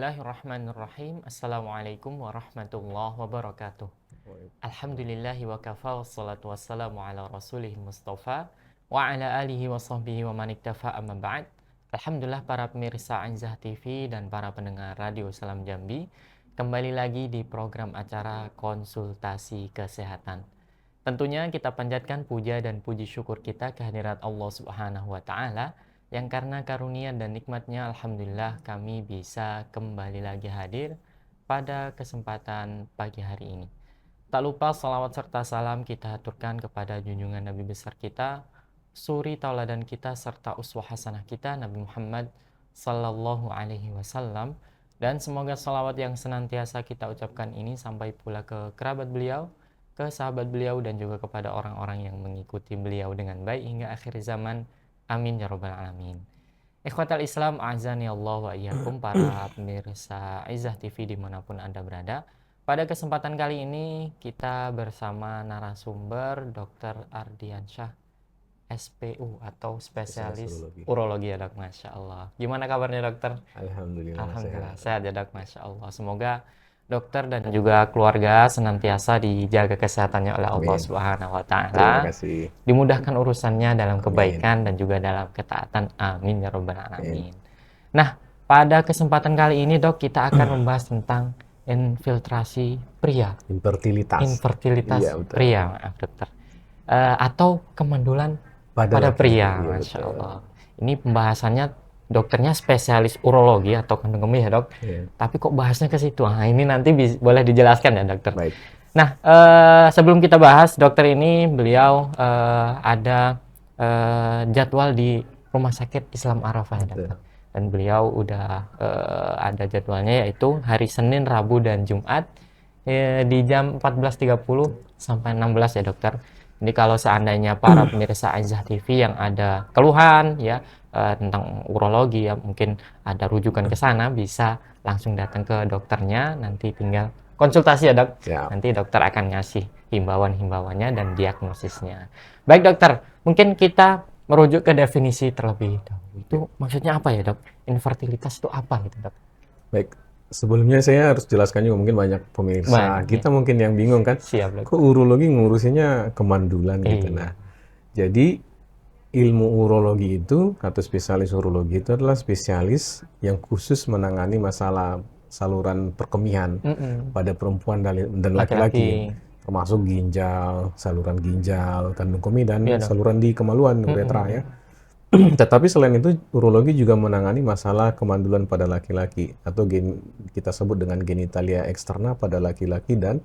Bismillahirrahmanirrahim. Assalamualaikum warahmatullahi wabarakatuh. Alhamdulillahi wa kafa wassalatu wassalamu ala rasulih mustafa wa ala alihi wa sahbihi wa man iktafa amma ba'd. Alhamdulillah para pemirsa Anzah TV dan para pendengar Radio Salam Jambi, kembali lagi di program acara konsultasi kesehatan. Tentunya kita panjatkan puja dan puji syukur kita kehadirat Allah Subhanahu wa taala yang karena karunia dan nikmatnya alhamdulillah kami bisa kembali lagi hadir pada kesempatan pagi hari ini. Tak lupa salawat serta salam kita haturkan kepada junjungan Nabi besar kita, suri tauladan kita serta uswah hasanah kita Nabi Muhammad sallallahu alaihi wasallam, dan semoga salawat yang senantiasa kita ucapkan ini sampai pula ke kerabat beliau, ke sahabat beliau, dan juga kepada orang-orang yang mengikuti beliau dengan baik hingga akhir zaman. Amin ya rabbal alamin. Ikhwatal Islam, a'azani Allah wa iyyakum, para pemirsa Izzah TV dimanapun Anda berada. Pada kesempatan kali ini kita bersama narasumber Dr. Ardiansyah, SPU atau spesialis urologi ya dok, Masya Allah. Gimana kabarnya dokter? Alhamdulillah sehat ya dok, Masya Allah. Semoga dokter dan juga keluarga senantiasa dijaga kesehatannya oleh Allah Subhanahu wa taala. Dimudahkan urusannya dalam kebaikan dan juga dalam ketaatan. Amin ya rabbal alamin. Nah, pada kesempatan kali ini dok, kita akan membahas tentang infiltrasi pria. Infertilitas iya, pria, maaf dokter. Atau kemandulan pada pria, Masya Allah. Ini pembahasannya, dokternya spesialis urologi atau kandung kemih ya dok, tapi kok bahasnya ke situ? Nah, ini nanti boleh dijelaskan ya dokter. Baik. Nah, sebelum kita bahas, dokter ini beliau ada jadwal di Rumah Sakit Islam Arafah ya dokter. Dan beliau udah ada jadwalnya, yaitu hari Senin, Rabu, dan Jumat di jam 14.30 sampai 16 ya dokter. Jadi kalau seandainya para pemirsa Anzah TV yang ada keluhan ya tentang urologi, ya mungkin ada rujukan ke sana, bisa langsung datang ke dokternya, nanti tinggal konsultasi ya dok. Nanti dokter akan ngasih himbauan-himbauannya dan diagnosisnya. Baik dokter, mungkin kita merujuk ke definisi terlebih dahulu. Itu maksudnya apa ya dok? Infertilitas itu apa gitu dok? Baik, sebelumnya saya harus jelaskan juga, mungkin banyak pemirsa kita mungkin yang bingung kan, kok urologi ngurusinnya kemandulan gitu. Nah, jadi ilmu urologi itu atau spesialis urologi itu adalah spesialis yang khusus menangani masalah saluran perkemihan pada perempuan dan laki-laki, termasuk ginjal, saluran ginjal, kandung kemih, dan saluran di kemaluan, uretra ya. Tetapi selain itu, urologi juga menangani masalah kemandulan pada laki-laki atau kita sebut dengan genitalia eksterna pada laki-laki dan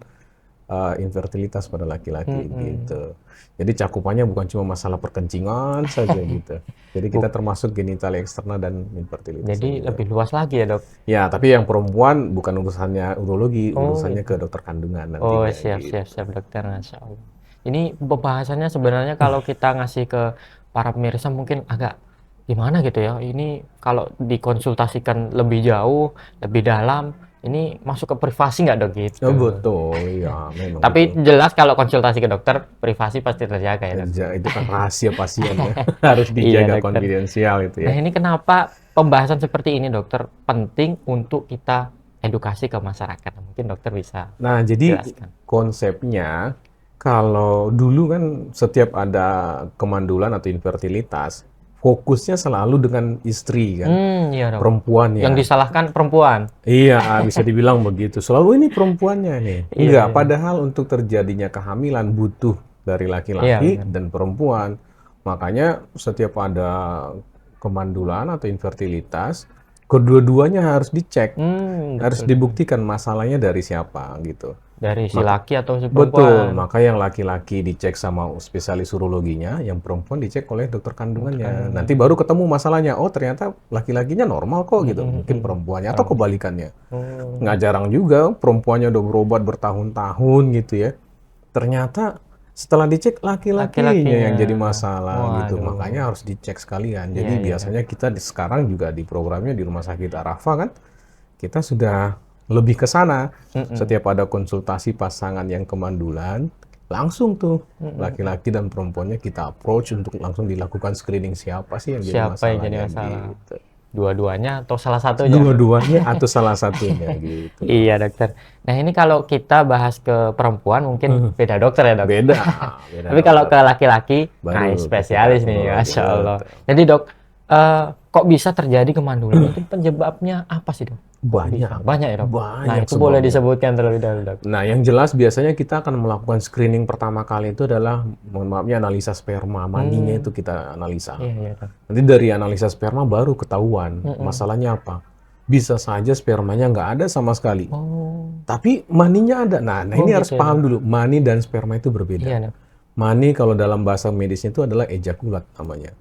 infertilitas pada laki-laki gitu. Jadi cakupannya bukan cuma masalah perkencingan saja gitu. Jadi kita termasuk genitalia eksterna dan infertilitas. Jadi lebih luas lagi ya dok? Ya, tapi yang perempuan bukan urusannya urologi, urusannya ke dokter kandungan nanti. Oh siap dokter, Masya Allah. Ini pembahasannya sebenarnya kalau kita ngasih ke para pemirsa mungkin agak gimana gitu ya. Ini kalau dikonsultasikan lebih jauh, lebih dalam, ini masuk ke privasi nggak dok gitu? Oh, betul, ya memang. Tapi betul. Jelas kalau konsultasi ke dokter, privasi pasti terjaga ya dok? Itu kan rahasia pasien ya, harus dijaga konfidensial itu ya. Nah ini kenapa pembahasan seperti ini dokter penting untuk kita edukasi ke masyarakat? Mungkin dokter bisa jadi jelaskan. Konsepnya, kalau dulu kan setiap ada kemandulan atau infertilitas, fokusnya selalu dengan istri kan, perempuan ya. Yang disalahkan perempuan. Iya, bisa dibilang begitu. Selalu ini perempuannya nih. Enggak, padahal untuk terjadinya kehamilan butuh dari laki-laki dan perempuan. Makanya setiap ada kemandulan atau infertilitas, kedua-duanya harus dicek, harus dibuktikan masalahnya dari siapa gitu. Dari si laki atau si perempuan. Betul, maka yang laki-laki dicek sama spesialis urologinya, yang perempuan dicek oleh dokter kandungannya. Nanti baru ketemu masalahnya, oh ternyata laki-lakinya normal kok gitu, mungkin perempuannya atau kebalikannya. Nggak jarang juga perempuannya udah berobat bertahun-tahun gitu ya, ternyata setelah dicek laki-lakinya yang jadi masalah gitu. Makanya harus dicek sekalian. Jadi biasanya kita sekarang juga di programnya di Rumah Sakit Arafah kan, kita sudah lebih ke sana. Setiap ada konsultasi pasangan yang kemandulan, langsung tuh laki-laki dan perempuannya kita approach untuk langsung dilakukan screening siapa sih yang jadi masalah. Gitu. Dua-duanya atau salah satunya? Dua-duanya atau salah satunya gitu. Iya dokter. Nah ini kalau kita bahas ke perempuan mungkin beda dokter ya dok? Beda Tapi kalau ke laki-laki, baru spesialis nih, Masya Allah. Jadi dok, kok bisa terjadi kemandulan? Itu penyebabnya apa sih dok? Banyak ya dok? Nah itu boleh disebutkan terlebih dahulu dok. Nah yang jelas biasanya kita akan melakukan screening pertama kali itu adalah, mohon maafnya, analisa sperma, maninya itu kita analisa. Iya, dok. Nanti dari analisa sperma baru ketahuan masalahnya apa. Bisa saja spermanya nggak ada sama sekali, tapi maninya ada. Nah ini harus paham dulu, mani dan sperma itu berbeda. Iya, dok. Mani kalau dalam bahasa medisnya itu adalah ejakulat namanya.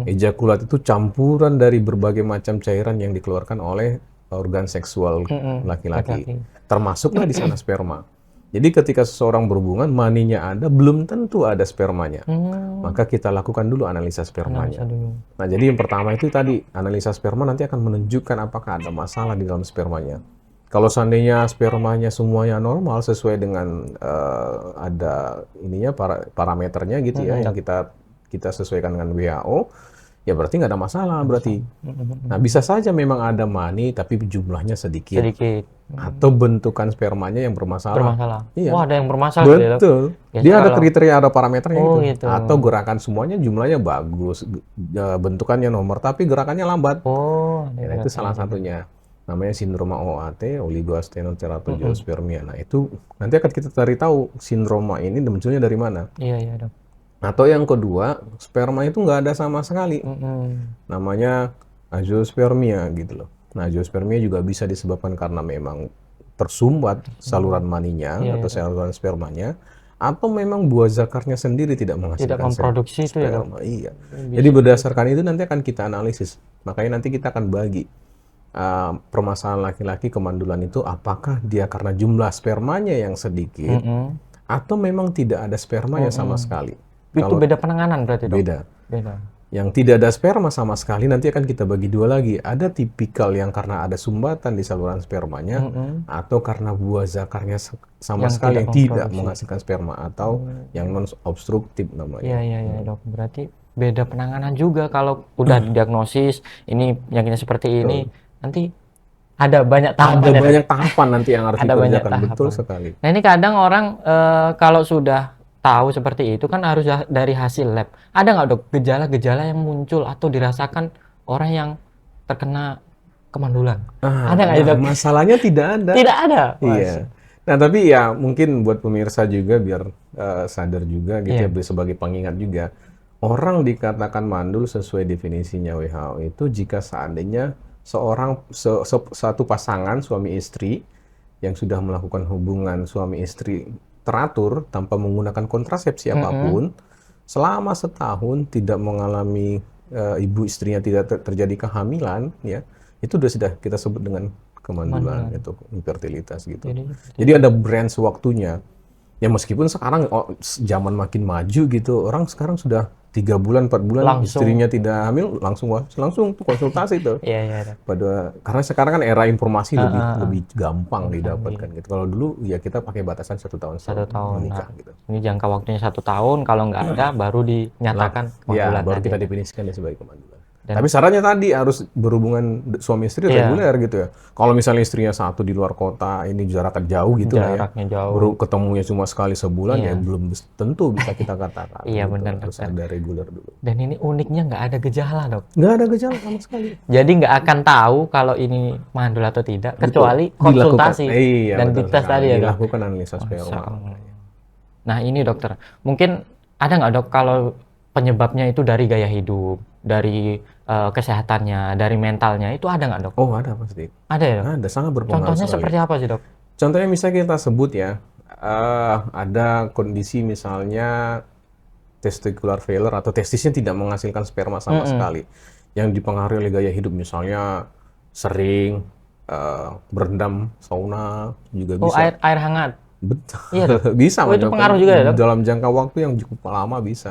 Ejakulat itu campuran dari berbagai macam cairan yang dikeluarkan oleh organ seksual laki-laki. Termasuklah di sana sperma. Jadi ketika seseorang berhubungan, maninya ada, belum tentu ada spermanya. Maka kita lakukan dulu analisa spermanya. Nah, jadi yang pertama itu tadi, analisa sperma nanti akan menunjukkan apakah ada masalah di dalam spermanya. Kalau seandainya spermanya semuanya normal sesuai dengan ada ininya parameternya gitu ya, yang kita sesuaikan dengan WHO, ya berarti nggak ada masalah berarti. Nah bisa saja memang ada mani tapi jumlahnya sedikit. Atau bentukan spermanya yang bermasalah. Iya. Wah ada yang bermasalah. Betul. Dia ada kriteria, ada parameternya gitu. Atau gerakan semuanya jumlahnya bagus, bentukannya normal tapi gerakannya lambat. Ya, itu salah satunya. Namanya sindroma OAT, oligosteatoteratogeospermia. Nah itu nanti akan kita cari tahu sindroma ini munculnya dari mana. Iya dok. Atau yang kedua, sperma itu nggak ada sama sekali. Namanya azoospermia gitu loh. Nah, azoospermia juga bisa disebabkan karena memang tersumbat saluran maninya atau saluran spermanya, atau memang buah zakarnya sendiri tidak menghasilkan memproduksi sperma. Itu ya, dok? Iya. Jadi berdasarkan itu nanti akan kita analisis. Makanya nanti kita akan bagi permasalahan laki-laki kemandulan itu apakah dia karena jumlah spermanya yang sedikit atau memang tidak ada spermanya sama sekali. Itu beda penanganan berarti dok? Beda. Yang tidak ada sperma sama sekali nanti akan kita bagi dua lagi. Ada tipikal yang karena ada sumbatan di saluran spermanya atau karena buah zakarnya sama sekali yang tidak menghasilkan sperma atau yang non obstruktif namanya. Iya dok. Berarti beda penanganan juga kalau udah didiagnosis ini penyakitnya seperti ini nanti ada banyak tahapan. Ada banyak tahapan nanti yang harus dikerjakan. Betul sekali. Nah ini kadang orang kalau sudah tahu seperti itu kan harus dari hasil lab. Ada nggak dok gejala-gejala yang muncul atau dirasakan orang yang terkena kemandulan? Ada nggak dok? Masalahnya tidak ada. Tidak ada? Iya. Nah tapi ya mungkin buat pemirsa juga biar sadar juga gitu ya, sebagai pengingat juga. Orang dikatakan mandul sesuai definisinya WHO itu jika seandainya satu pasangan suami istri yang sudah melakukan hubungan suami istri teratur tanpa menggunakan kontrasepsi apapun selama setahun tidak mengalami ibu istrinya tidak terjadi kehamilan, ya itu sudah kita sebut dengan kemandulan, itu infertilitas gitu. Jadi ada range waktunya. Ya meskipun sekarang zaman makin maju gitu, orang sekarang sudah 3 bulan 4 bulan istrinya tidak hamil langsung tuh konsultasi tuh. Iya. Karena sekarang kan era informasi lebih gampang didapatkan gitu. Kalau dulu ya kita pakai batasan 1 tahun menikah gitu. Ini jangka waktunya 1 tahun, kalau nggak ada baru dinyatakan kemandulan. Ya baru kita definisikan sebagai kemandulan. Tapi syaratnya tadi harus berhubungan suami istri reguler gitu ya. Kalau misalnya istrinya satu di luar kota, ini jaraknya jauh gitu lah ya. Baru ketemunya cuma sekali sebulan ya belum tentu bisa kita katakan. Iya gitu. benar. Harus ada reguler dulu. Dan ini uniknya nggak ada gejala dok? Nggak ada gejala sama sekali. Jadi nggak akan tahu kalau ini mandul atau tidak, kecuali konsultasi dan dites tadi ya dok? Dilakukan analisa sperma. Nah ini dokter, mungkin ada nggak dok kalau penyebabnya itu dari gaya hidup, dari kesehatannya, dari mentalnya, itu ada nggak dok? Oh ada pasti. Ada ya dok? Ada, sangat berpengaruh. Contohnya seperti apa sih dok? Contohnya misalnya kita sebut ya, ada kondisi misalnya testicular failure atau testisnya tidak menghasilkan sperma sama sekali, yang dipengaruhi oleh gaya hidup, misalnya sering berendam sauna juga bisa. Oh air hangat? Betul. Iya, bisa. itu pengaruh juga ya dok? Dalam jangka waktu yang cukup lama bisa.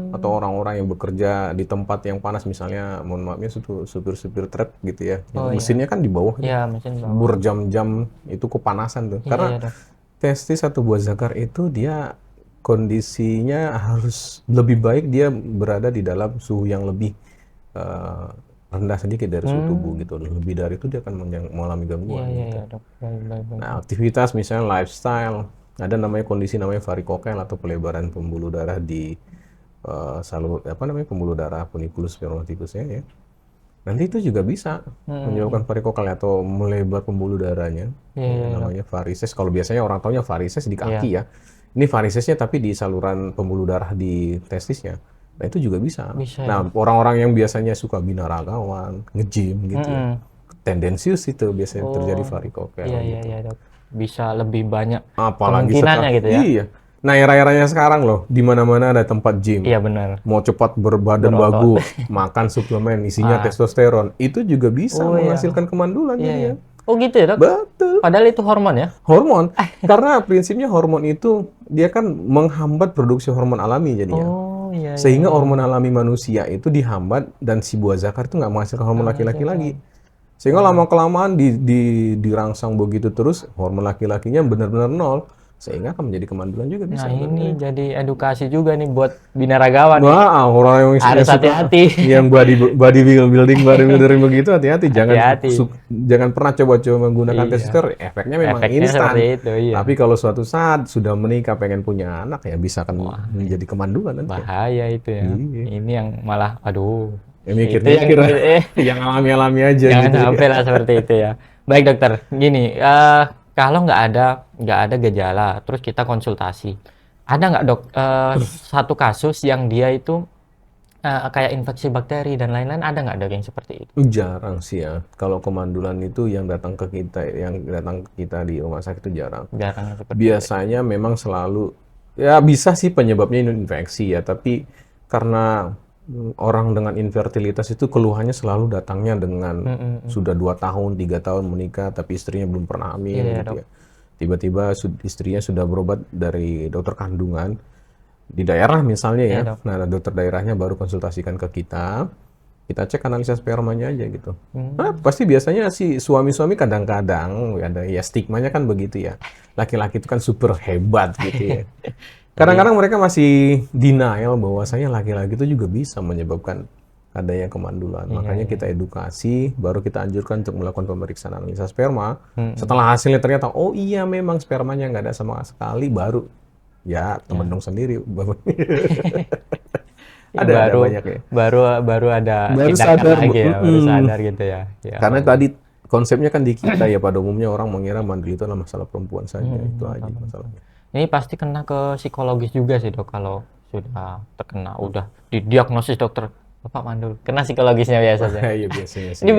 Atau orang-orang yang bekerja di tempat yang panas, misalnya mohon maafnya supir-supir truk gitu ya, mesinnya kan di bawah, mesin bawah, berjam-jam itu kepanasan tuh. Karena testis atau buah zakar itu dia kondisinya harus lebih baik, dia berada di dalam suhu yang lebih rendah sedikit dari suhu tubuh gitu. Lebih dari itu dia akan mengalami gangguan gitu. Dok. Baik. Nah, aktivitas misalnya lifestyle, ada namanya kondisi namanya varikokel atau pelebaran pembuluh darah di pembuluh darah funiculus spermaticusnya ya. Nanti itu juga bisa menyebabkan varikokel atau melebar pembuluh darahnya. Namanya varises. Kalau biasanya orang taunya varises di kaki ya. Ini varisesnya tapi di saluran pembuluh darah di testisnya. Nah, itu juga bisa. Nah, orang-orang yang biasanya suka binaragawan, nge-gym gitu ya. Tendensius itu biasanya terjadi varikokel gitu. Iya, Dok. Bisa lebih banyak Apalagi kemungkinannya gitu ya. Iya. Nah, era-eranya sekarang loh, di mana-mana ada tempat gym. Iya, benar. Mau cepat berbadan bagus, makan suplemen isinya testosteron, itu juga bisa menghasilkan kemandulan jadinya. Oh gitu ya, Dok? Betul. Padahal itu hormon ya? Hormon. Karena prinsipnya hormon itu dia kan menghambat produksi hormon alami jadinya. Oh iya. Sehingga hormon alami manusia itu dihambat dan si buah zakar itu nggak menghasilkan hormon laki-laki lagi. Sehingga lama-kelamaan dirangsang begitu terus, hormon laki-lakinya benar-benar nol. Sehingga akan menjadi kemandulan juga bisa. Nah ini jadi edukasi juga nih buat binaragawan. Wah, orang yang harus hati-hati. Yang bodybuilding begitu, hati-hati. Jangan pernah coba-coba menggunakan testosteron. Efeknya memang instan. Tapi kalau suatu saat sudah menikah pengen punya anak ya bisa akan menjadi kemandulan nanti. Bahaya itu ya. Ini yang malah aduh. Mikirnya yang alami-alami aja. Jangan gitu. Sampai lah seperti itu ya. Baik dokter, gini. Kalau nggak ada gejala, terus kita konsultasi, ada nggak dok satu kasus yang dia itu kayak infeksi bakteri dan lain-lain, ada nggak dok yang seperti itu? Jarang sih ya. Kalau kemandulan itu yang datang ke kita di rumah sakit itu jarang. Jarang seperti biasanya itu. Memang selalu ya bisa sih penyebabnya infeksi ya, tapi karena orang dengan infertilitas itu keluhannya selalu datangnya dengan sudah 2 tahun, 3 tahun menikah, tapi istrinya belum pernah hamil gitu ya. Tiba-tiba istrinya sudah berobat dari dokter kandungan di daerah misalnya ya. Nah, dokter daerahnya baru konsultasikan ke kita cek analisa spermanya aja gitu. Nah, pasti biasanya si suami-suami kadang-kadang ada ya stigmanya kan begitu ya. Laki-laki itu kan super hebat gitu ya. Kadang-kadang mereka masih denial bahwasanya laki-laki itu juga bisa menyebabkan adanya kemandulan. Makanya kita edukasi, baru kita anjurkan untuk melakukan pemeriksaan analisa sperma. Setelah hasilnya ternyata, oh iya memang spermanya nggak ada sama sekali, baru ya temen dong sendiri. Ada banyak ya. Baru ada baru sadar lagi ya, baru sadar gitu ya. Karena tadi konsepnya kan di kita ya, pada umumnya orang mengira mandul itu adalah masalah perempuan saja. Itu aja masalahnya. Ini pasti kena ke psikologis juga sih dok, kalau sudah terkena, udah didiagnosis dokter Bapak mandul, kena psikologisnya biasanya. Iya biasanya sih. Ini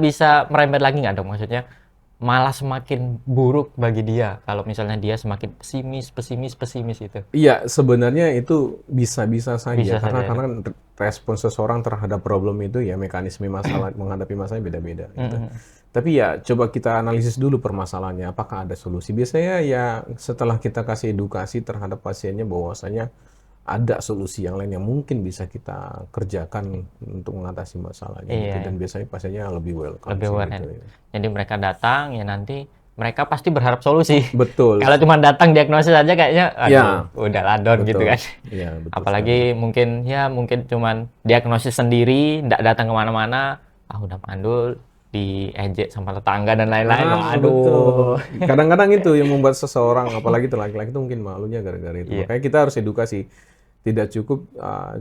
bisa merembet lagi nggak dok? Maksudnya malah semakin buruk bagi dia kalau misalnya dia semakin pesimis itu. Iya, sebenarnya itu bisa saja karena ya, respon seseorang terhadap problem itu ya mekanisme masalah menghadapi masalah beda-beda gitu. Tapi ya coba kita analisis dulu permasalahannya, apakah ada solusi. Biasanya ya setelah kita kasih edukasi terhadap pasiennya bahwasanya ada solusi yang lain yang mungkin bisa kita kerjakan untuk mengatasi masalahnya gitu. Dan biasanya pasiennya lebih welcome. Gitu, ya. Jadi mereka datang ya nanti mereka pasti berharap solusi. Betul. Kalau cuma datang diagnosis aja kayaknya aduh, udah ladon gitu kan. Ya, betul. Apalagi mungkin cuman diagnosis sendiri, nggak datang kemana-mana, udah mandul, diejek sama tetangga dan lain-lain. Aduh. Kadang-kadang itu yang membuat seseorang, apalagi laki-laki itu mungkin malunya gara-gara itu. Makanya kita harus edukasi. Tidak cukup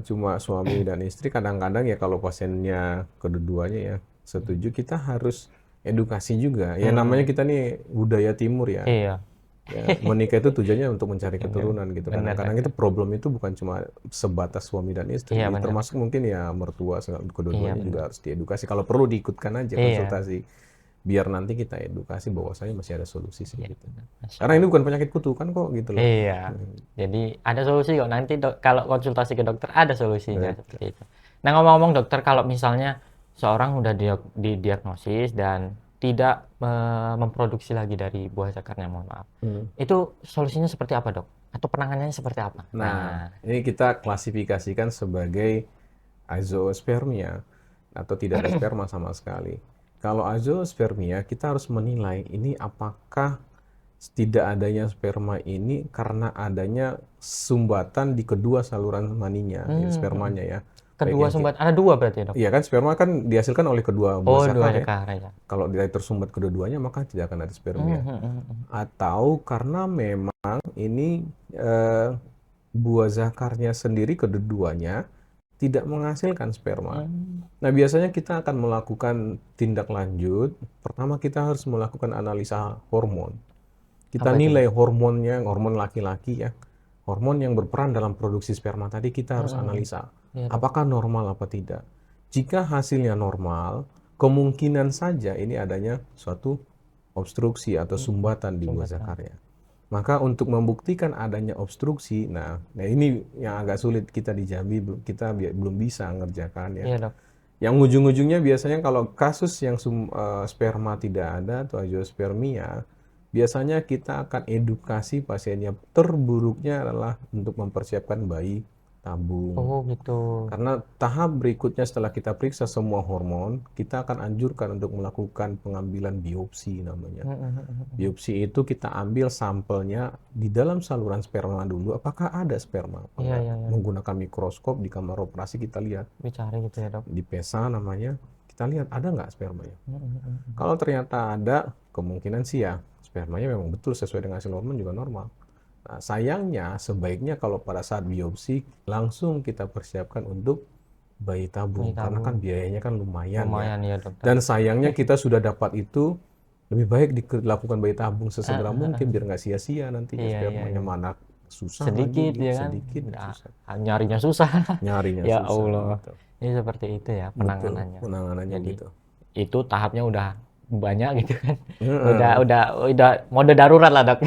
cuma suami dan istri, kadang-kadang ya kalau pasiennya kedua-duanya ya setuju, kita harus edukasi juga. Ya namanya kita nih budaya timur ya. Iya. Ya, menikah itu tujuannya untuk mencari keturunan gitu. Kadang-kadang itu problem itu bukan cuma sebatas suami dan istri, termasuk mungkin ya mertua, kedua-duanya juga harus diedukasi. Kalau perlu diikutkan aja konsultasi, biar nanti kita edukasi bahwasanya masih ada solusi sih gitu. Karena ini bukan penyakit kutukan kok gitu loh. Iya. Jadi ada solusi kok, nanti kalau konsultasi ke dokter ada solusinya seperti itu. Nah ngomong-ngomong dokter, kalau misalnya seorang udah didiagnosis dan tidak memproduksi lagi dari buah zakarnya, mohon maaf. Itu solusinya seperti apa dok? Atau penanganannya seperti apa? Nah, ini kita klasifikasikan sebagai azoospermia atau tidak ada sperma sama sekali. Kalau azoospermia, kita harus menilai ini apakah tidak adanya sperma ini karena adanya sumbatan di kedua saluran maninya, spermanya ya. Kedua sumbat, ada dua berarti ya, Dok? Iya kan, sperma kan dihasilkan oleh kedua buah zakar ya. Ya. Kalau dia tersumbat kedua-duanya, maka tidak akan ada spermia. Atau karena memang ini buah zakarnya sendiri kedua-duanya tidak menghasilkan sperma. Nah, biasanya kita akan melakukan tindak lanjut. Pertama, kita harus melakukan analisa hormon. Kita nilai hormonnya, hormon laki-laki ya. Hormon yang berperan dalam produksi sperma tadi kita harus analisa. Apakah normal apa tidak? Jika hasilnya normal, kemungkinan saja ini adanya suatu obstruksi atau sumbatan di buah zakarnya. Maka untuk membuktikan adanya obstruksi, nah ini yang agak sulit kita di Jambi, kita belum bisa ngerjakan ya. Yang ujung-ujungnya biasanya kalau kasus yang sperma tidak ada atau azoospermia, biasanya kita akan edukasi pasiennya. Terburuknya adalah untuk mempersiapkan bayi tabung. Oh gitu. Karena tahap berikutnya setelah kita periksa semua hormon, kita akan anjurkan untuk melakukan pengambilan biopsi namanya. Biopsi itu kita ambil sampelnya di dalam saluran sperma dulu, apakah ada sperma? Menggunakan mikroskop di kamar operasi kita lihat. Dicari gitu ya, Dok. Di PESA namanya, kita lihat ada nggak spermanya. Kalau ternyata ada, kemungkinan sih ya spermanya memang betul sesuai dengan hasil hormon juga normal. Nah, sayangnya sebaiknya kalau pada saat biopsi langsung kita persiapkan untuk bayi tabung. Karena kan biayanya kan lumayan ya, dokter. Dan sayangnya kita sudah dapat itu, lebih baik dilakukan bayi tabung sesegera mungkin biar nggak sia-sia nantinya spermanya. Mana susah sedikit lagi, ya kan? Sedikit susah. Nyarinya susah. Ya susah, Allah gitu. Ini seperti itu ya penanganannya. Betul, penanganannya jadi, gitu. Itu tahapnya udah banyak gitu kan. Udah mode darurat lah, Dok.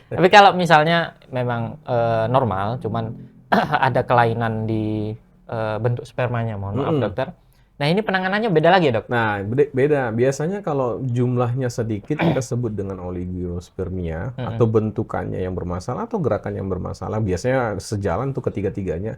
Tapi kalau misalnya memang normal, cuman ada kelainan di bentuk spermanya, mohon maaf dokter. Nah ini penanganannya beda lagi ya, Dok? Nah beda. Biasanya kalau jumlahnya sedikit kita sebut dengan oligospermia atau bentukannya yang bermasalah atau gerakan yang bermasalah. Biasanya sejalan tuh ketiga-tiganya.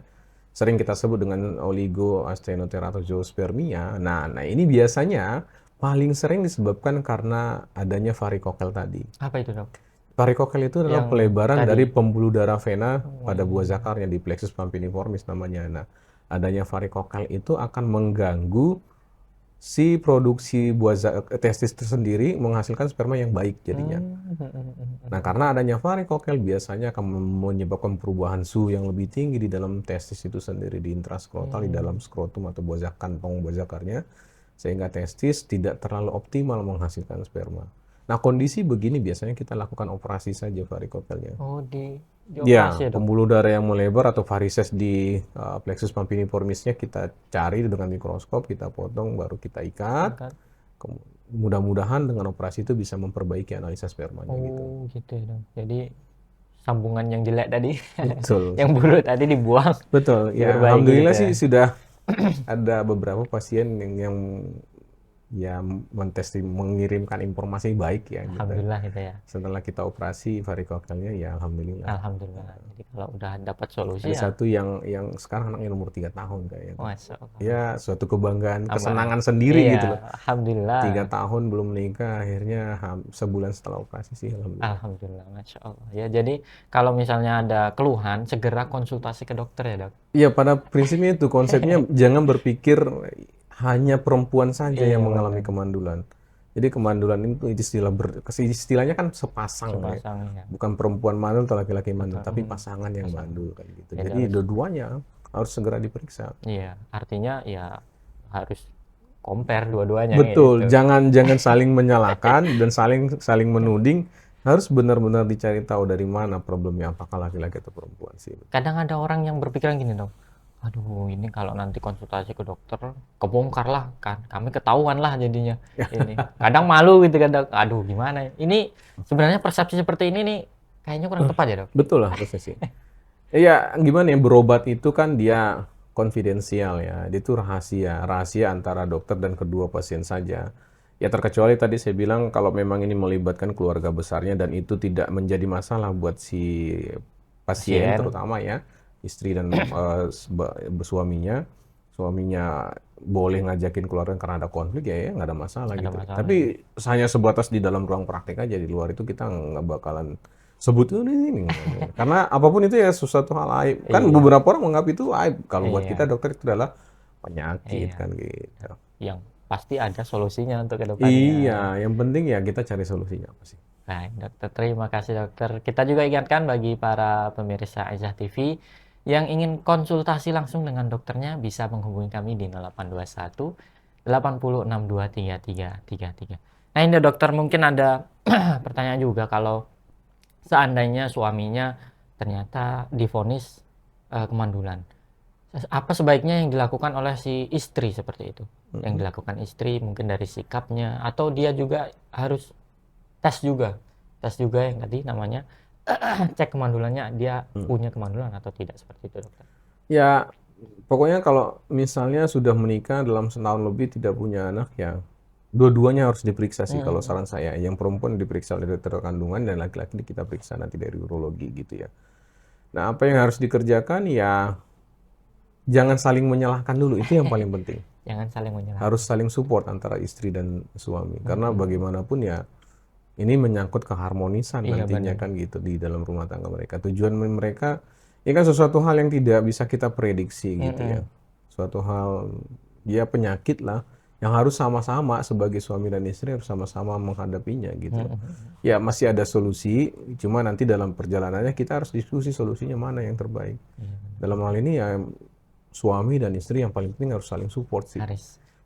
Sering kita sebut dengan oligosteanoteratospermia. Nah ini biasanya paling sering disebabkan karena adanya varikokel tadi. Apa itu, Dok? Varikokel itu adalah pelebaran dari pembuluh darah vena pada buah zakarnya di plexus pampiniformis namanya. Nah, adanya varikokel itu akan mengganggu si produksi buah testis tersendiri menghasilkan sperma yang baik jadinya. Nah, karena adanya varikokel biasanya akan menyebabkan perubahan suhu yang lebih tinggi di dalam testis itu sendiri, di intraskrotal, di dalam skrotum atau kantong buah zakarnya, sehingga testis tidak terlalu optimal menghasilkan sperma. Nah, kondisi begini biasanya kita lakukan operasi saja varikokelnya. Oh, dioperasi ya, pembuluh darah yang melebar atau varises di plexus pampiniformisnya kita cari dengan mikroskop, kita potong, baru kita ikat. Mudah-mudahan dengan operasi itu bisa memperbaiki analisa spermanya. Gitu ya, Dok. Jadi sambungan yang jelek tadi, betul. yang buruk tadi dibuang. Betul. Ya, alhamdulillah gitu, sih sudah ada beberapa pasien yang mengirimkan informasi baik ya. Alhamdulillah gitu ya. Setelah kita operasi varikokelnya ya alhamdulillah. Alhamdulillah. Jadi kalau udah dapat solusi. Ada satu yang sekarang anaknya umur 3 tahun kayaknya. Masya Allah. Ya suatu kebanggaan, kesenangan sendiri gitu loh. Alhamdulillah. 3 tahun belum menikah, akhirnya sebulan setelah operasi sih alhamdulillah. Alhamdulillah, Masya Allah. Ya jadi kalau misalnya ada keluhan segera konsultasi ke dokter ya, Dok. Iya, pada prinsipnya itu konsepnya jangan berpikir hanya perempuan saja yang mengalami kemandulan. Jadi kemandulan itu istilahnya kan sepasang ya. Bukan perempuan mandul atau laki-laki mandul, tapi pasangan yang mandul kan gitu. Jadi dua-duanya harus segera diperiksa. Iya, artinya ya harus compare dua-duanya. Betul, gitu. jangan saling menyalahkan dan saling menuding. Harus benar-benar dicari tahu dari mana problemnya, apakah laki-laki atau perempuan sih. Kadang ada orang yang berpikiran gini, Dok. Aduh, ini kalau nanti konsultasi ke dokter, kebongkar lah kan, kami ketahuan lah jadinya. Ini kadang malu gitu kan, Dok. Aduh, gimana? Ini sebenarnya persepsi seperti ini nih kayaknya kurang tepat ya, Dok. Betul lah persepsi. Iya, gimana ya, berobat itu kan dia konfidensial ya, dia itu rahasia antara dokter dan kedua pasien saja. Ya terkecuali tadi saya bilang kalau memang ini melibatkan keluarga besarnya dan itu tidak menjadi masalah buat si pasien terutama ya. Istri dan suaminya boleh ngajakin keluarga karena ada konflik ya nggak ada masalah gitu. Tapi hanya sebatas di dalam ruang praktek aja, di luar itu kita nggak bakalan sebut ini. Karena apapun itu ya sesuatu hal aib. Kan Iya. beberapa orang menganggap itu aib. Kalau buat Iya. kita dokter itu adalah penyakit Iya. kan gitu. Yang pasti ada solusinya untuk kedepannya. Iya, yang penting ya kita cari solusinya apa sih. Baik, dokter. Terima kasih, dokter. Kita juga ingatkan bagi para pemirsa Aisyah TV yang ingin konsultasi langsung dengan dokternya bisa menghubungi kami di 0821 8062 3333. Nah, ini dokter, mungkin ada pertanyaan juga, kalau seandainya suaminya ternyata divonis kemandulan, apa sebaiknya yang dilakukan oleh si istri seperti itu? Yang dilakukan istri mungkin dari sikapnya, atau dia juga harus tes juga yang tadi namanya cek kemandulannya, dia punya kemandulan atau tidak, seperti itu, dokter? Ya, pokoknya kalau misalnya sudah menikah dalam setahun lebih tidak punya anak ya, dua-duanya harus diperiksa sih kalau saran saya. Yang perempuan diperiksa oleh dokter kandungan dan laki-laki kita periksa nanti dari urologi gitu ya. Nah, apa yang harus dikerjakan ya jangan saling menyalahkan dulu, itu yang paling penting. Jangan saling menyalahkan. Harus saling support antara istri dan suami. Karena bagaimanapun ya ini menyangkut keharmonisan nantinya kan gitu di dalam rumah tangga mereka. Tujuan mereka ini kan sesuatu hal yang tidak bisa kita prediksi gitu ya. Suatu hal ya penyakit lah yang harus sama-sama sebagai suami dan istri harus sama-sama menghadapinya gitu. Ya masih ada solusi, cuma nanti dalam perjalanannya kita harus diskusi solusinya mana yang terbaik. Dalam hal ini ya suami dan istri yang paling penting harus saling support sih.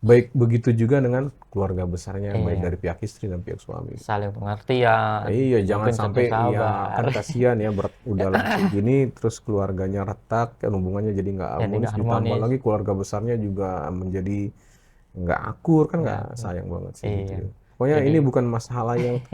Baik begitu juga dengan keluarga besarnya, baik dari pihak istri dan pihak suami. Saling pengertian. Iya, jangan sampai ya kan kasihan ya udah langsung gini terus keluarganya retak, kan hubungannya jadi nggak harmonis, ditambah lagi keluarga besarnya juga menjadi nggak akur, kan nggak sayang banget sih gitu. Pokoknya ini bukan masalah yang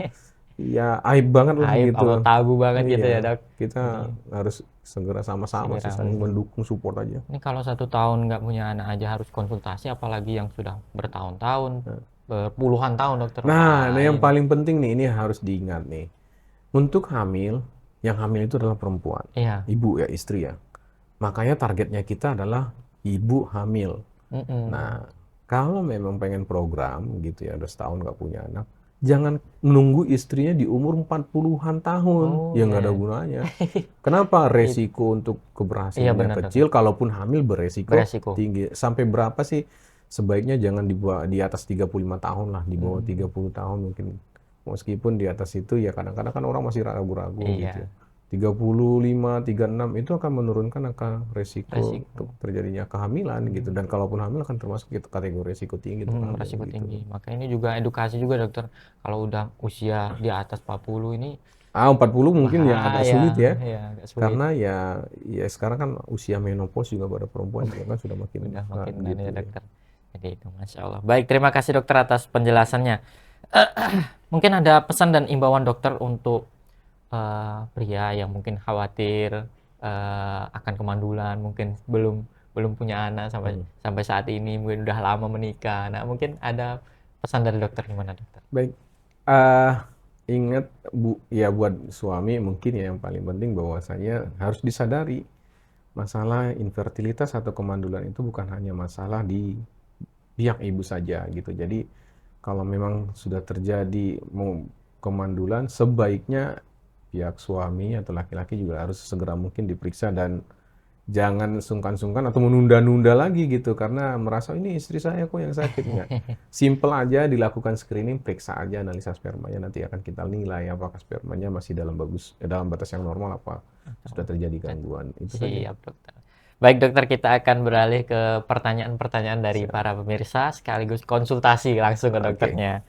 ya aib banget lah aib gitu. atau tabu banget gitu ya, Dok. Kita harus segera sama-sama sih saling mendukung, support aja. Ini kalau 1 tahun nggak punya anak aja harus konsultasi, apalagi yang sudah bertahun-tahun, berpuluhan tahun, dokter. Nah, yang paling penting nih, ini harus diingat nih. Untuk hamil, yang hamil itu adalah perempuan. Ibu ya, istri ya. Makanya targetnya kita adalah ibu hamil. Nah, kalau memang pengen program gitu ya, udah setahun nggak punya anak, jangan menunggu istrinya di umur 40-an tahun. Ya nggak ada gunanya. Kenapa? Resiko untuk keberhasilannya kecil, kalaupun hamil beresiko tinggi. Sampai berapa sih? Sebaiknya jangan di atas 35 tahun lah, di bawah 30 tahun mungkin. Meskipun di atas itu ya kadang-kadang kan orang masih ragu-ragu gitu. 35, 36 itu akan menurunkan angka resiko untuk terjadinya kehamilan gitu. Dan kalaupun hamil akan termasuk kategori resiko tinggi. Resiko tinggi. Maka ini juga edukasi juga, dokter. Kalau udah usia di atas 40 ini 40 mungkin ya agak sulit ya. Agak sulit. Karena ya sekarang kan usia menopause juga pada perempuan juga kan sudah makin gitu ya, dokter. Jadi itu, Masya Allah. Baik, terima kasih dokter atas penjelasannya. Mungkin ada pesan dan imbauan dokter untuk pria yang mungkin khawatir akan kemandulan, mungkin belum punya anak sampai saat ini, mungkin udah lama menikah. Nah, mungkin ada pesan dari dokter, gimana, dokter? Baik, ingat buat suami mungkin ya yang paling penting bahwasanya harus disadari masalah infertilitas atau kemandulan itu bukan hanya masalah di pihak ibu saja gitu. Jadi kalau memang sudah terjadi kemandulan, sebaiknya pihak suami atau laki-laki juga harus segera mungkin diperiksa dan jangan sungkan-sungkan atau menunda-nunda lagi gitu karena merasa ini istri saya kok yang sakit. Enggak. Simple aja dilakukan screening, periksa aja analisa spermanya, nanti akan kita nilai apakah spermanya masih dalam batas yang normal apa sudah terjadi gangguan. Itu saja. Dokter. Baik, dokter, kita akan beralih ke pertanyaan-pertanyaan dari para pemirsa sekaligus konsultasi langsung ke dokternya.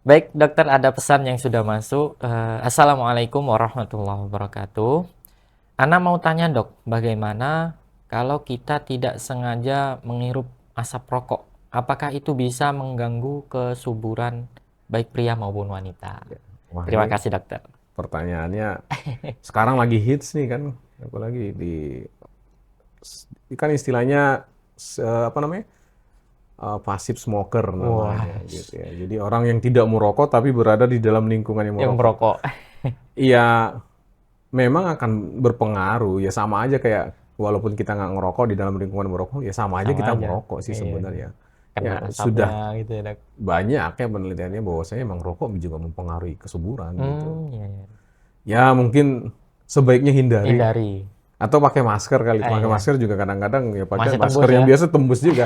Baik, dokter, ada pesan yang sudah masuk. Assalamualaikum warahmatullahi wabarakatuh. Ana mau tanya, dok, bagaimana kalau kita tidak sengaja menghirup asap rokok? Apakah itu bisa mengganggu kesuburan baik pria maupun wanita? Terima kasih, dokter. Pertanyaannya sekarang lagi hits nih kan, apalagi kan istilahnya apa namanya? Passive smoker namanya gitu ya. Jadi orang yang tidak merokok tapi berada di dalam lingkungan yang merokok. Iya, memang akan berpengaruh ya, sama aja kayak walaupun kita nggak ngerokok di dalam lingkungan merokok ya sama aja kita merokok sih sebenarnya. Ya sudah gitu ya, banyak ya penelitiannya bahwasanya emang rokok juga mempengaruhi kesuburan gitu. Ya mungkin sebaiknya hindari. Hindari. Atau pakai masker kali. Pakai Iya. masker juga kadang-kadang ya pakai Masih masker tembus yang ya? biasa tembus juga.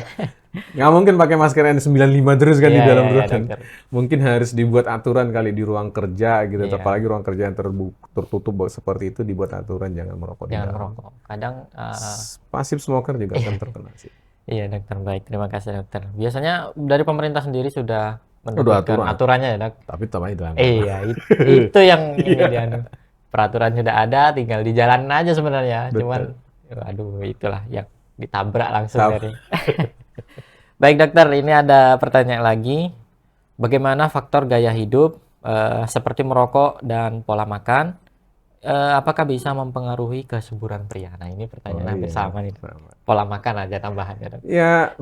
Nggak mungkin pakai masker N95 terus kan di Iya, dalam iya, iya, ruangan. dokter. Mungkin harus dibuat aturan kali di ruang kerja gitu. Iya, Apalagi ruang kerja yang tertutup seperti itu dibuat aturan jangan merokok di jangan dalam. merokok. Kadang, Passive smoker juga akan terkena sih. iya dokter, baik. Terima kasih dokter. Biasanya dari pemerintah sendiri sudah Udah menerbitkan aturan, aturannya ya dok? tapi tetap aja dilanggar. Iya, itu yang ini Iya, dia. Peraturan sudah ada, tinggal di jalan aja sebenarnya. Cuman, betul. aduh itulah yang ditabrak langsung Tahu. dari. Baik dokter, ini ada pertanyaan lagi. Bagaimana faktor gaya hidup seperti merokok dan pola makan, apakah bisa mempengaruhi kesuburan pria? Nah ini Oh pertanyaan hampir iya, sama nih. sama. Pola makan aja tambahannya dok. Ya,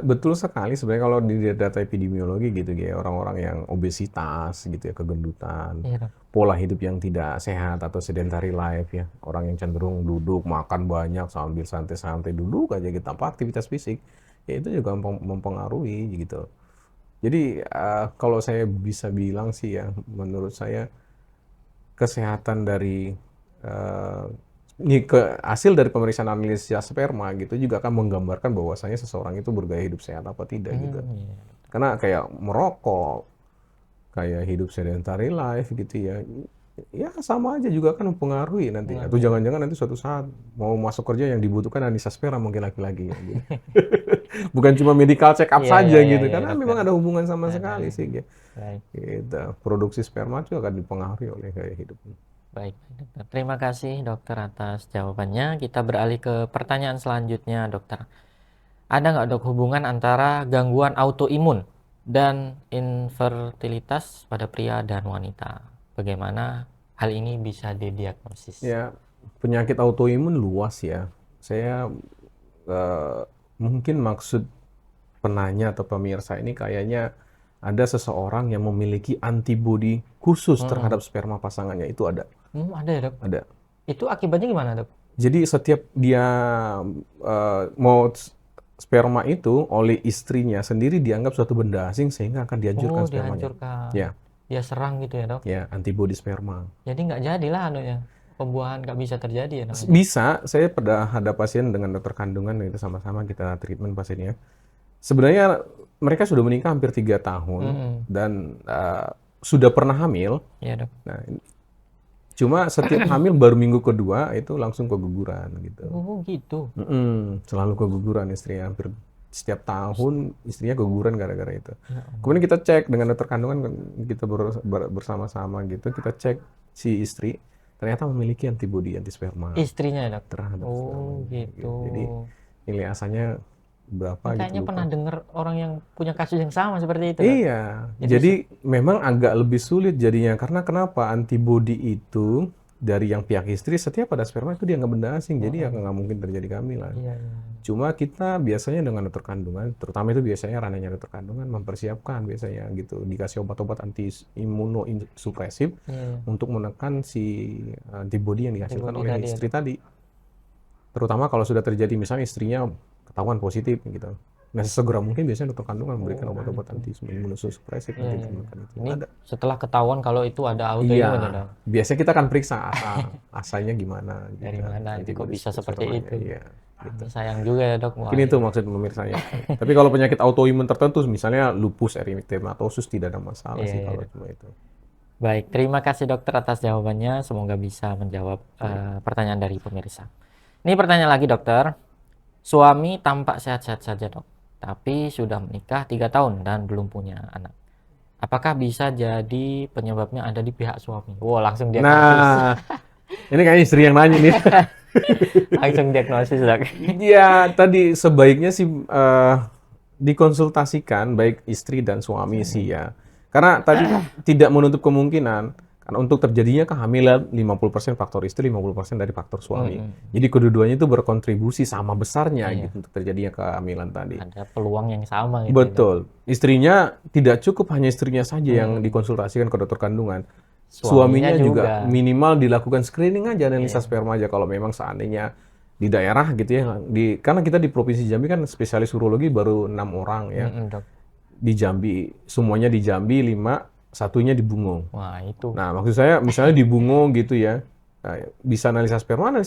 betul sekali sebenarnya kalau di data epidemiologi gitu ya, orang-orang yang obesitas gitu ya, kegendutan, Iya dok. pola hidup yang tidak sehat atau sedentary life ya, orang yang cenderung duduk, makan banyak sambil santai-santai duduk aja gitu tanpa aktivitas fisik, ya itu juga mempengaruhi gitu. Jadi kalau saya bisa bilang sih ya, menurut saya kesehatan dari eh, ini hasil dari pemeriksaan analisis sperma gitu juga akan menggambarkan bahwasanya seseorang itu bergaya hidup sehat apa tidak gitu. Iya. Karena kayak merokok, kayak hidup sedentary life gitu ya, ya sama aja juga kan mempengaruhi nanti. Atau jangan-jangan nanti suatu saat mau masuk kerja yang dibutuhkan analisis sperma mungkin laki-laki ya, gitu. Bukan cuma medical check up Iya, saja iya, iya, gitu, iya, karena dokter. memang ada hubungan sama Ada. sekali sih gitu. Baik, Produksi sperma itu akan dipengaruhi oleh gaya hidup. baik, dokter. Terima kasih dokter atas jawabannya. Kita beralih ke pertanyaan selanjutnya dokter. Ada nggak dok hubungan antara gangguan autoimun dan infertilitas pada pria dan wanita? Bagaimana hal ini bisa didiagnosis? Ya, penyakit autoimun luas ya. Saya eh, mungkin maksud penanya atau pemirsa ini kayaknya ada seseorang yang memiliki antibodi khusus terhadap sperma pasangannya itu ada. Ada ya dok? Ada. Itu akibatnya gimana dok? Jadi setiap dia mau sperma itu oleh istrinya sendiri dianggap suatu benda asing sehingga akan dihancurkan Oh, spermanya. dihancurkan. Ya, Dia serang gitu ya dok? ya antibodi sperma. Jadi nggak jadilah anunya. Pembuahan nggak bisa terjadi ya namanya. Bisa, saya pernah ada pasien dengan dokter kandungan itu sama-sama kita treatment pasiennya. Sebenarnya mereka sudah menikah hampir 3 tahun dan sudah pernah hamil. Iya dok. Nah, cuma setiap hamil baru minggu kedua itu langsung keguguran gitu. Oh gitu. Selalu keguguran istrinya hampir setiap tahun istrinya keguguran gara-gara itu. Ya, Kemudian kita cek dengan dokter kandungan kita bersama-sama gitu kita cek si istri ternyata memiliki antibodi anti sperma istrinya ya dok? terhadap Oh sperma gitu. Jadi nilai asanya berapa gitu Kayaknya lupa. pernah dengar orang yang punya kasus yang sama seperti itu dok. Iya, jadi memang agak lebih sulit jadinya karena kenapa antibodi itu dari yang pihak istri setiap ada sperma itu dia nggak benda asing, jadi ya nggak mungkin terjadi kehamilan. Iya, iya. Cuma kita biasanya dengan dokter kandungan, terutama itu biasanya ranahnya dokter kandungan mempersiapkan biasanya gitu, dikasih obat-obat anti imunosupresif Iya. untuk menekan si antibodi yang dihasilkan Antibodi oleh tadi ya, istri tadi. Terutama kalau sudah terjadi misalnya istrinya ketahuan positif gitu. Nah, segera mungkin biasanya dokter kandungan memberikan obat-obat anti imunosupresif Iya, nanti iya. untuk menekan itu. Ini Ada. setelah ketahuan kalau itu ada autoimun ya Iya, dok. biasanya kita akan periksa asanya gimana Dari gitu. mana ini kok Antibodi bisa seperti spermanya, itu? iya. Ini sayang juga ya dok. Wah, Mungkin itu maksud pemirsanya. Tapi kalau penyakit autoimun tertentu, misalnya lupus erythematosus tidak ada masalah sih Iya, kalau iya. cuma itu. Baik, terima kasih dokter atas jawabannya. Semoga bisa menjawab pertanyaan dari pemirsa. Ini pertanyaan lagi dokter. Suami tampak sehat-sehat saja dok, tapi sudah menikah 3 tahun dan belum punya anak. Apakah bisa jadi penyebabnya ada di pihak suami? Wow, langsung diagnosis. Nah, ini kayaknya istri yang nanya nih. Langsung diagnosis dok. Ya, tadi sebaiknya sih dikonsultasikan baik istri dan suami sih ya. Karena tadi tidak menutup kemungkinan karena untuk terjadinya kehamilan 50% faktor istri, 50% dari faktor suami. Jadi kedua-duanya itu berkontribusi sama besarnya gitu untuk terjadinya kehamilan tadi. Ada peluang yang sama gitu. Betul. Istrinya tidak cukup hanya istrinya saja yang dikonsultasikan ke dokter kandungan. Suaminya juga minimal dilakukan screening aja, analisa sperma aja kalau memang seandainya di daerah gitu ya. Karena kita di Provinsi Jambi kan spesialis urologi baru 6 orang ya. Di Jambi, semuanya di Jambi 5 satunya di bungo. Wah, itu. Nah, maksud saya misalnya di bungo gitu ya, nah, bisa analisa spermanya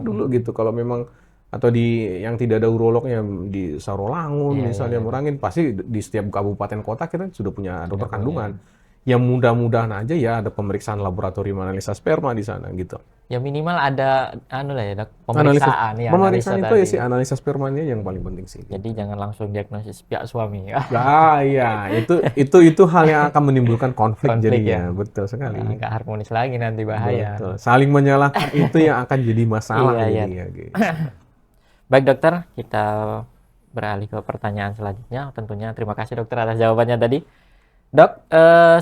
dulu gitu. Kalau memang atau di yang tidak ada urolognya di Sarolangun misalnya Merangin, pasti di setiap kabupaten kota kita sudah punya dokter kandungan. Ya mudah-mudahan aja ya ada pemeriksaan laboratorium analisa sperma di sana gitu. Ya minimal ada Dok, pemeriksaan pemeriksaan itu ya sih analisa spermanya yang paling penting sih. Jadi jangan langsung diagnosis pihak suami. Iya, itu hal yang akan menimbulkan konflik jadinya. Betul sekali. Nggak harmonis lagi nanti, bahaya. Betul. Saling menyalahkan itu yang akan jadi masalah jadinya. Gitu. Baik dokter, kita beralih ke pertanyaan selanjutnya. Tentunya terima kasih dokter atas jawabannya tadi. Dok,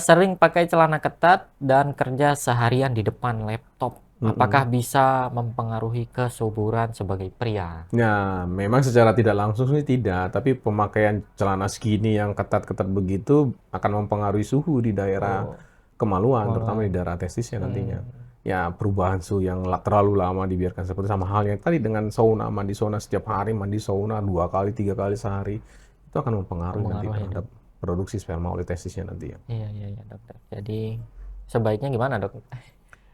sering pakai celana ketat dan kerja seharian di depan laptop. Apakah bisa mempengaruhi kesuburan sebagai pria? Ya, memang secara tidak langsung sih tidak. Tapi pemakaian celana skinny yang ketat-ketat begitu akan mempengaruhi suhu di daerah kemaluan, terutama di daerah testisnya nantinya. Ya, perubahan suhu yang terlalu lama dibiarkan seperti sama halnya tadi dengan sauna, mandi sauna setiap hari, mandi sauna 2 kali, 3 kali sehari. Itu akan mempengaruhi nanti terhadap produksi sperma oleh testisnya nanti ya. Iya dokter. Jadi sebaiknya gimana dok?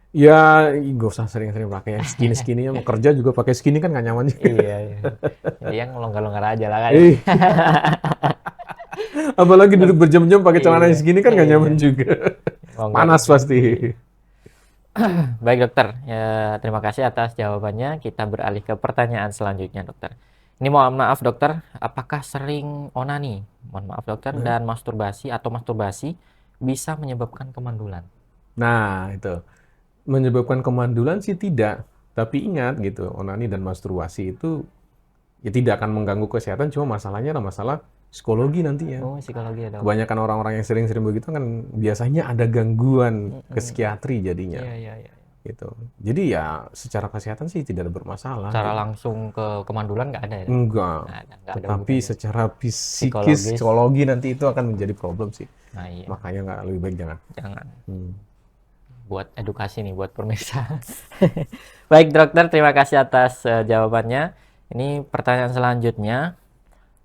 Ya, gak usah sering-sering pakai yang skinny-skinny ya. Mau kerja juga pakai skinny kan gak nyaman juga. Iya. Jadi yang longgar-longgar aja lah kan. Apalagi duduk berjam-jam pakai celana yang skinny kan gak nyaman juga. Panas pasti. Baik dokter, ya, terima kasih atas jawabannya. Kita beralih ke pertanyaan selanjutnya dokter. Ini mohon maaf dokter, apakah sering onani, mohon maaf dokter, dan masturbasi bisa menyebabkan kemandulan? Nah, itu. Menyebabkan kemandulan sih tidak. Tapi ingat gitu, onani dan masturbasi itu ya tidak akan mengganggu kesehatan, cuma masalahnya adalah masalah psikologi nantinya. Oh, psikologi ya dok. Kebanyakan orang-orang yang sering-sering begitu kan biasanya ada gangguan ke psikiatri jadinya. Iya. Gitu. Jadi ya secara kesehatan sih tidak ada bermasalah. Secara langsung ke kemandulan nggak ada ya? Enggak. Tetapi secara psikis, psikologi nanti itu akan menjadi problem sih. Nah, iya. Makanya nggak, lebih baik jangan. Buat edukasi nih, buat pemirsa. Baik dokter, terima kasih atas jawabannya. Ini pertanyaan selanjutnya.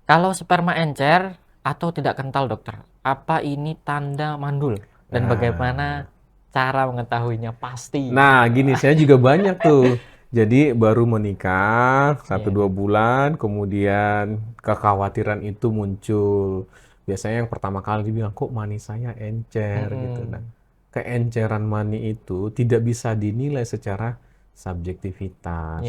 Kalau sperma encer atau tidak kental dokter, apa ini tanda mandul? Dan bagaimana cara mengetahuinya pasti? Nah, gini, saya juga banyak tuh. Jadi baru menikah 1-2 bulan, kemudian kekhawatiran itu muncul. Biasanya yang pertama kali dibilang, kok mani saya encer gitu. Nah, keenceran mani itu tidak bisa dinilai secara subjektivitas.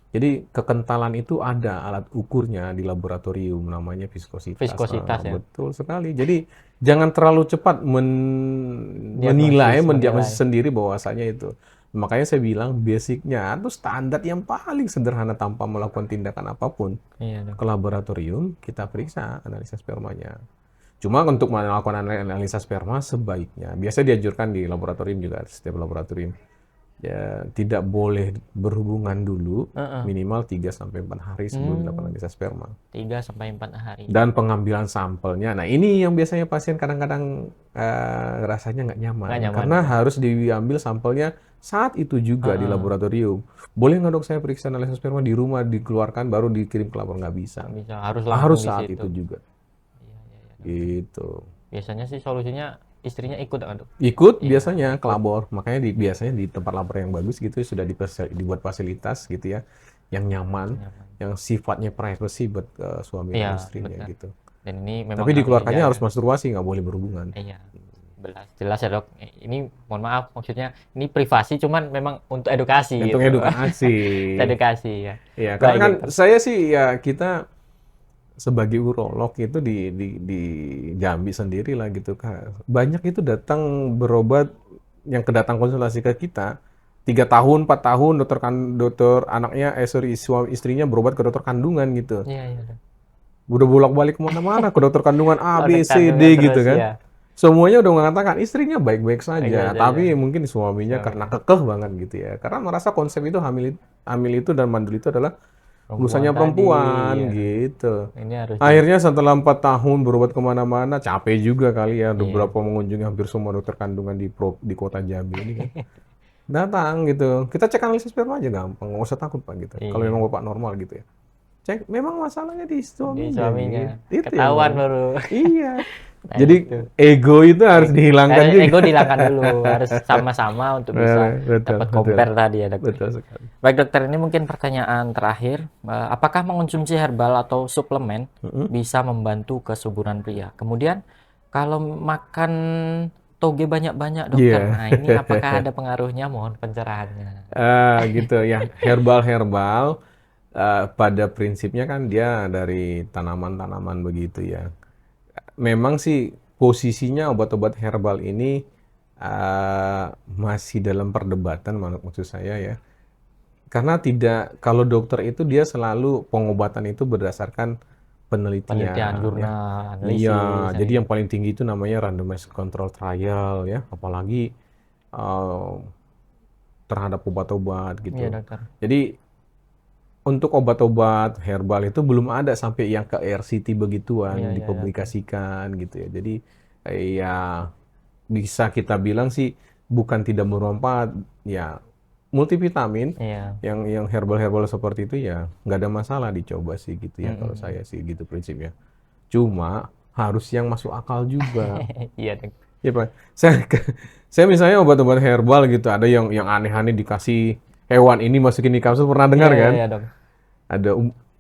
Jadi kekentalan itu ada alat ukurnya di laboratorium, namanya viskositas. Viskositas ya. Betul sekali. Jadi jangan terlalu cepat mendiagnosis sendiri bahwasanya itu. Makanya saya bilang basicnya atau standar yang paling sederhana tanpa melakukan tindakan apapun ke laboratorium, kita periksa analisa spermanya. Cuma untuk melakukan analisa sperma sebaiknya, biasa dianjurkan di laboratorium juga, setiap laboratorium. Ya, tidak boleh berhubungan dulu minimal 3-4 hari sebelum dilakukan analisa sperma. 3-4 hari. Dan pengambilan sampelnya. Nah, ini yang biasanya pasien kadang-kadang rasanya nggak nyaman. Karena harus diambil sampelnya saat itu juga di laboratorium. Boleh nggak dok saya periksa analisa sperma di rumah, dikeluarkan baru dikirim ke labor? Nggak bisa. Harus saat itu juga. Gitu. Biasanya sih solusinya istrinya ikut nggak dok? Ikut biasanya ke labor, makanya biasanya di tempat labor yang bagus gitu sudah dibuat fasilitas gitu ya, yang nyaman. Yang sifatnya privacy buat suami dan istrinya gitu. Dan ini memang tapi dikeluarkannya harus masturbasi, nggak boleh berhubungan. Iya, jelas ya dok. Ini mohon maaf, maksudnya ini privasi, cuman memang untuk edukasi. Untuk gitu. edukasi ya. Iya, karena kan saya sih ya kita sebagai urolog itu di Jambi sendiri lah gitu kan. Banyak itu datang berobat yang kedatang konsultasi ke kita 3 tahun, 4 tahun dokter anaknya suami istrinya berobat ke dokter kandungan gitu. Iya. Udah bolak-balik kemana-mana ke dokter kandungan A, B, C, D gitu kan. Ya. Semuanya udah mengatakan istrinya baik-baik saja, tapi mungkin suaminya karena kekeh banget gitu ya. Karena merasa konsep itu hamil itu dan mandul itu adalah urusannya perempuan gitu. Akhirnya setelah 4 tahun berobat kemana-mana, capek juga kali ya. Beberapa mengunjungi hampir semua dokter kandungan di kota Jambi ini kan. Datang gitu. Kita cek analisis sperma aja gampang, nggak usah takut Pak gitu. Kalau memang Bapak normal gitu ya. Cek memang masalahnya di suaminya. Ketahuan baru. Iya. Nah, Jadi itu. ego itu harus dihilangkan juga. Ego dihilangkan dulu, harus sama-sama untuk bisa dapat compare tadi ya dokter. Betul sekali. Baik dokter, ini mungkin pertanyaan terakhir. Apakah mengonsumsi herbal atau suplemen bisa membantu kesuburan pria? Kemudian kalau makan toge banyak-banyak dokter, Iya. nah ini apakah ada pengaruhnya? Mohon pencerahannya. Gitu ya. Herbal pada prinsipnya kan dia dari tanaman-tanaman begitu ya. Memang sih posisinya obat-obat herbal ini masih dalam perdebatan maksud saya ya. Karena kalau dokter itu dia selalu pengobatan itu berdasarkan Penelitian, penelitian ya. jurnal, Iya, analisis, jadi yang paling tinggi itu namanya randomized control trial ya, apalagi eh, terhadap obat-obat iya gitu. dokter. Jadi untuk obat-obat herbal itu belum ada sampai yang ke RCT begituan Iya dokter. dipublikasikan gitu ya. Jadi ya bisa kita bilang sih bukan tidak bermanfaat ya, multivitamin Iya. yang herbal-herbal seperti itu ya nggak ada masalah dicoba sih gitu ya, kalau saya sih gitu prinsipnya. Cuma harus yang masuk akal juga. Iya dokter. Ya Pak, saya misalnya obat-obat herbal gitu, ada yang aneh-aneh dikasih hewan ini masukin di kapsul, pernah dengar kan? Iya dok. Ada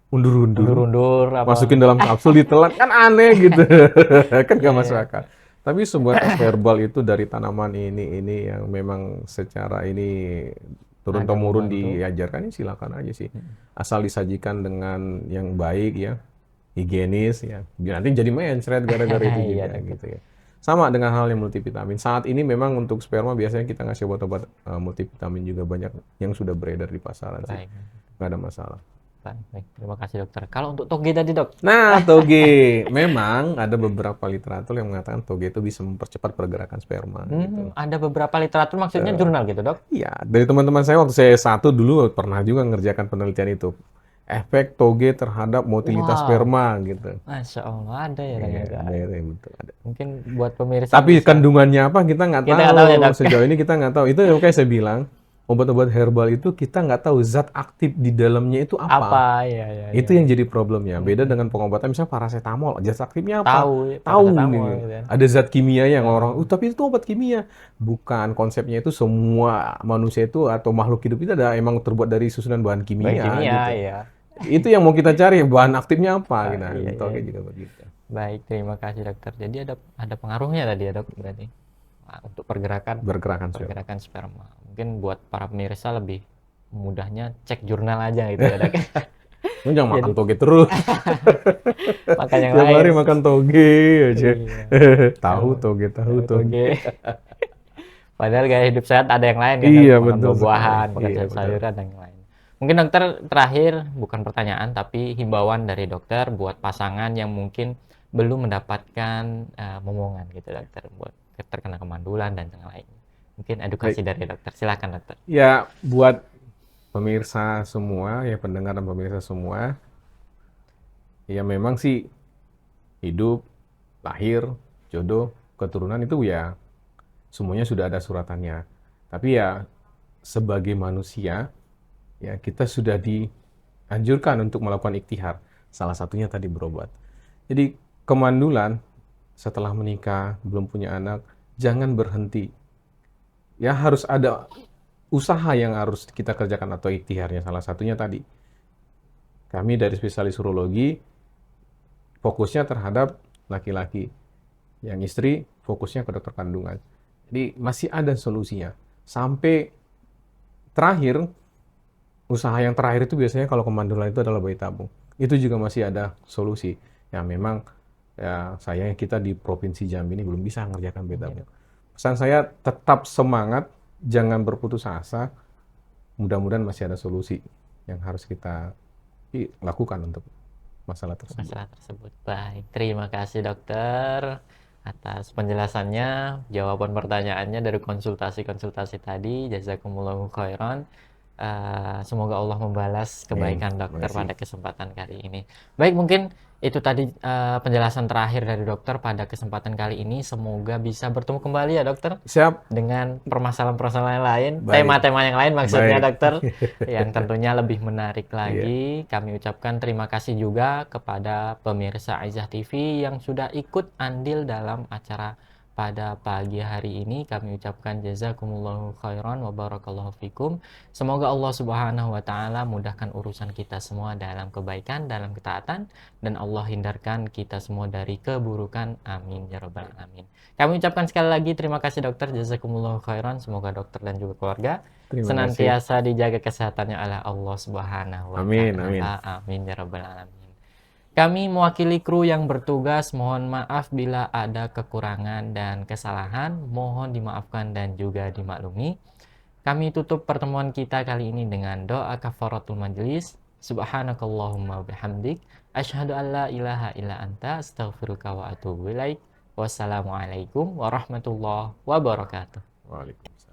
undur-undur, Undur-undur apa? masukin dalam kapsul ditelan, kan aneh gitu. Kan Iya nggak masuk iya. akal. Tapi sebuah herbal itu dari tanaman ini yang memang secara ini Ada turun-temurun membantu. diajarkan, ini silakan aja sih. Asal disajikan dengan yang baik ya, higienis ya. Biar nanti jadi mencret gara-gara itu Iya juga dokter. gitu ya. Sama dengan hal yang multivitamin. Saat ini memang untuk sperma biasanya kita ngasih obat-obat multivitamin juga banyak yang sudah beredar di pasaran sih. Baik. Nggak ada masalah. Baik. Terima kasih dokter. Kalau untuk toge tadi dok, Nah, toge. Memang ada beberapa literatur yang mengatakan toge itu bisa mempercepat pergerakan sperma gitu. ada beberapa literatur maksudnya jurnal gitu dok? Iya, dari teman-teman saya waktu saya S1 dulu pernah juga ngerjakan penelitian itu. Efek toge terhadap motilitas Wow. sperma gitu. Masya Allah ada ya Iya, ternyata. iya, betul ada. Mungkin buat pemirsa Tapi bisa. kandungannya apa kita nggak Kita nggak tahu ya, tahu. Dok. Sejauh ini kita nggak tahu. Itu yang kayak saya bilang, obat-obat herbal itu kita nggak tahu zat aktif di dalamnya itu apa. Apa ya ya Itu ya. yang jadi problemnya. Beda dengan pengobatan misalnya paracetamol, zat aktifnya apa? Tahu Tahu paracetamol nih. gitu kan. Ada zat kimia yang orang, tapi itu obat kimia. Bukan, konsepnya itu semua manusia itu atau makhluk hidup itu ada emang terbuat dari susunan bahan Baik kimia kimia gitu. ya. Itu yang mau kita cari, bahan aktifnya apa. Nah, Iya, toge iya. juga begitu. Baik, terima kasih dokter. Jadi ada pengaruhnya tadi ya dok berarti. Nah, untuk Pergerakan sperma. pergerakan sperma. Mungkin buat para pemirsa lebih mudahnya cek jurnal aja gitu ya dok. Lu jangan makan toge terus. Makan yang Tiap lain. hari makan toge aja. Iya. Tahu toge. Toge. Padahal gaya hidup sehat ada yang lain kan, Iya, makan betul buah-buahan, sekali. makan Iya, betul. sayur-sayuran dan yang lain. Mungkin dokter terakhir, bukan pertanyaan tapi himbauan dari dokter buat pasangan yang mungkin belum mendapatkan momongan gitu dokter, buat terkena kemandulan dan yang lain. Mungkin edukasi dari dokter. Silakan dokter. Ya, buat pemirsa semua, ya pendengar dan pemirsa semua, ya memang sih hidup, lahir, jodoh, keturunan itu ya semuanya sudah ada suratannya. Tapi ya sebagai manusia, ya kita sudah dianjurkan untuk melakukan ikhtiar. Salah satunya tadi berobat. Jadi kemandulan setelah menikah, belum punya anak, jangan berhenti. Ya harus ada usaha yang harus kita kerjakan atau ikhtiarnya. Salah satunya tadi, kami dari spesialis urologi fokusnya terhadap laki-laki. Yang istri fokusnya ke dokter kandungan. Jadi masih ada solusinya. Sampai terakhir, usaha yang terakhir itu biasanya kalau kemandulan itu adalah bayi tabung. Itu juga masih ada solusi. Ya memang ya sayangnya kita di Provinsi Jambi ini belum bisa mengerjakan bayi tabung. Pesan saya tetap semangat, jangan berputus asa. Mudah-mudahan masih ada solusi yang harus kita lakukan untuk masalah tersebut. Baik, terima kasih dokter atas penjelasannya, jawaban pertanyaannya dari konsultasi-konsultasi tadi. Jazakumullahu khairan. Semoga Allah membalas kebaikan dokter pada kesempatan kali ini. Baik, mungkin Itu tadi penjelasan terakhir dari dokter pada kesempatan kali ini. Semoga bisa bertemu kembali ya dokter. Siap. Dengan permasalahan-permasalahan lain, Baik. tema-tema yang lain maksudnya Baik. dokter, yang tentunya lebih menarik lagi. Kami ucapkan terima kasih juga kepada pemirsa Aizah TV yang sudah ikut andil dalam acara pada pagi hari ini. Kami ucapkan jazakumullahu khairan wa barakallahu fikum. Semoga Allah Subhanahu wa taala mudahkan urusan kita semua dalam kebaikan, dalam ketaatan, dan Allah hindarkan kita semua dari keburukan. Amin ya rabbal alamin. Kami ucapkan sekali lagi terima kasih dokter, jazakumullahu khairan. Semoga dokter dan juga keluarga senantiasa dijaga kesehatannya oleh Allah Subhanahu wa taala. Amin ya rabbal alamin. Kami mewakili kru yang bertugas, mohon maaf bila ada kekurangan dan kesalahan, mohon dimaafkan dan juga dimaklumi. Kami tutup pertemuan kita kali ini dengan doa kafaratul majelis. Subhanakallahumma bihamdik, asyhadu an la ilaha illa anta, astaghfiruka wa atubu ilaik. Wassalamualaikum warahmatullahi wabarakatuh. Waalaikumsalam.